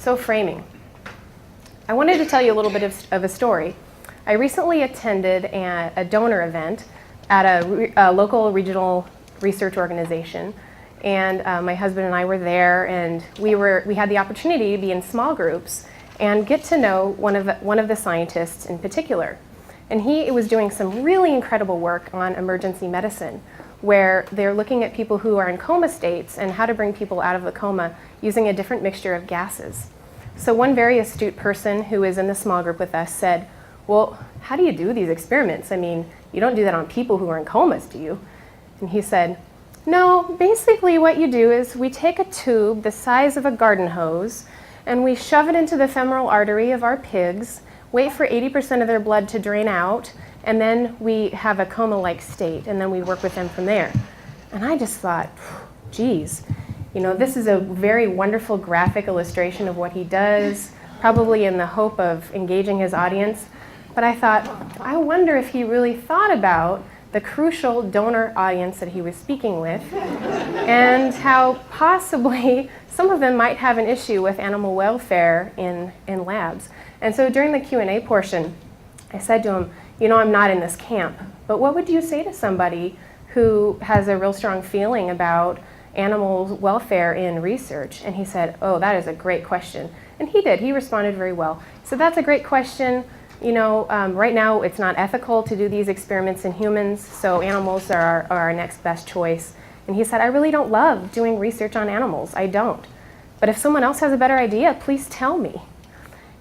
So framing. I wanted to tell you a little bit of a story. I recently attended a donor event at a local regional research organization, and my husband and I were there, and we had the opportunity to be in small groups and get to know one of the scientists in particular. And he was doing some really incredible work on emergency medicine, where they're looking at people who are in coma states and how to bring people out of the coma using a different mixture of gases. So one very astute person who was in the small group with us said, well, how do you do these experiments? I mean, you don't do that on people who are in comas, do you? And he said, no, basically what you do is we take a tube the size of a garden hose and we shove it into the femoral artery of our pigs, wait for 80% of their blood to drain out, and then we have a coma-like state, and then we work with them from there. And I just thought, geez, you know, this is a very wonderful graphic illustration of what he does, probably in the hope of engaging his audience. But I thought, I wonder if he really thought about the crucial donor audience that he was speaking with, and how possibly some of them might have an issue with animal welfare in labs. And so during the Q&A portion, I said to him, you know, I'm not in this camp, but what would you say to somebody who has a real strong feeling about animal welfare in research? And he said, oh, that is a great question. And he did. He responded very well. So that's a great question. You know, right now it's not ethical to do these experiments in humans, so animals are our next best choice. And he said, I really don't love doing research on animals. I don't. But if someone else has a better idea, please tell me.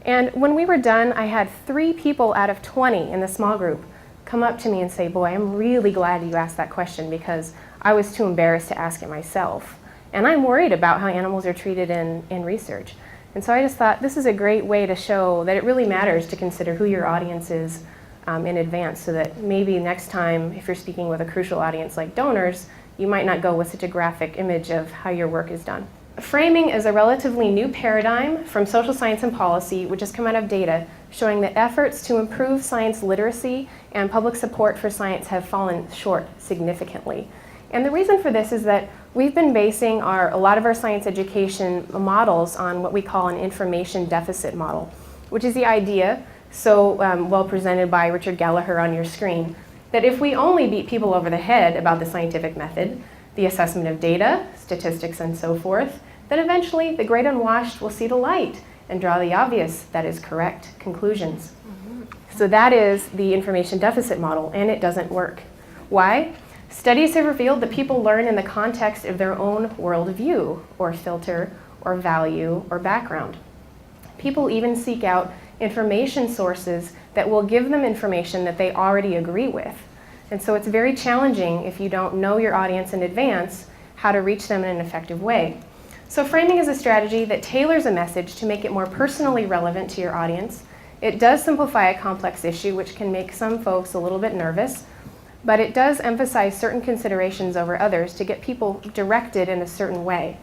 And when we were done, I had 3 people out of 20 in the small group come up to me and say, boy, I'm really glad you asked that question because I was too embarrassed to ask it myself. And I'm worried about how animals are treated in research. And so I just thought this is a great way to show that it really matters to consider who your audience is in advance, so that maybe next time, if you're speaking with a crucial audience like donors, you might not go with such a graphic image of how your work is done. Framing is a relatively new paradigm from social science and policy, which has come out of data showing that efforts to improve science literacy and public support for science have fallen short significantly. And the reason for this is that we've been basing a lot of our science education models on what we call an information deficit model, which is the idea, so well presented by Richard Gallagher on your screen, that if we only beat people over the head about the scientific method, the assessment of data, statistics, and so forth, then eventually the great unwashed will see the light and draw the obvious, that is correct, conclusions. So that is the information deficit model, and it doesn't work. Why? Studies have revealed that people learn in the context of their own worldview, or filter, or value, or background. People even seek out information sources that will give them information that they already agree with. And so it's very challenging if you don't know your audience in advance how to reach them in an effective way. So framing is a strategy that tailors a message to make it more personally relevant to your audience. It does simplify a complex issue, which can make some folks a little bit nervous, but it does emphasize certain considerations over others to get people directed in a certain way.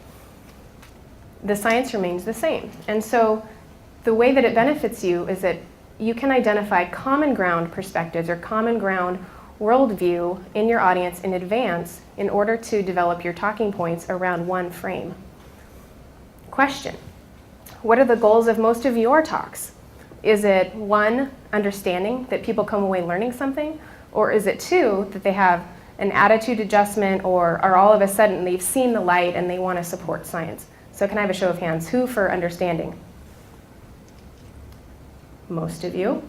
The science remains the same. And so the way that it benefits you is that you can identify common ground perspectives or common ground worldview in your audience in advance in order to develop your talking points around one frame. Question: what are the goals of most of your talks? Is it 1, understanding, that people come away learning something? Or is it 2, that they have an attitude adjustment or all of a sudden they've seen the light and they want to support science? So can I have a show of hands? Who for understanding? Most of you.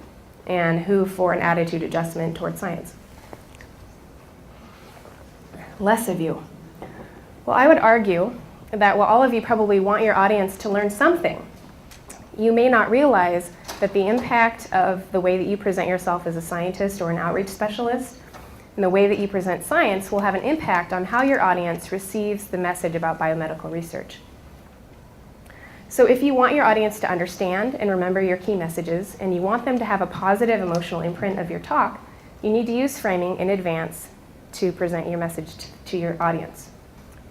And who for an attitude adjustment toward science? Less of you. Well, I would argue that while all of you probably want your audience to learn something, you may not realize that the impact of the way that you present yourself as a scientist or an outreach specialist and the way that you present science will have an impact on how your audience receives the message about biomedical research. So if you want your audience to understand and remember your key messages, and you want them to have a positive emotional imprint of your talk, you need to use framing in advance to present your message to your audience.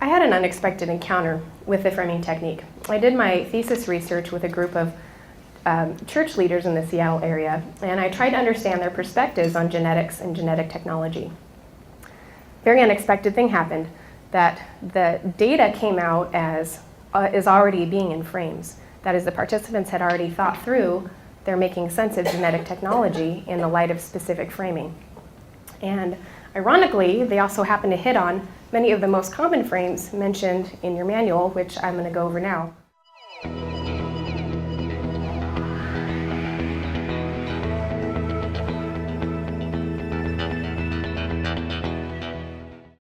I had an unexpected encounter with the framing technique. I did my thesis research with a group of church leaders in the Seattle area, and I tried to understand their perspectives on genetics and genetic technology. Very unexpected thing happened, that the data came out as is already being in frames. That is, the participants had already thought through their making sense of genetic technology in the light of specific framing. And ironically, they also happen to hit on many of the most common frames mentioned in your manual, which I'm going to go over now.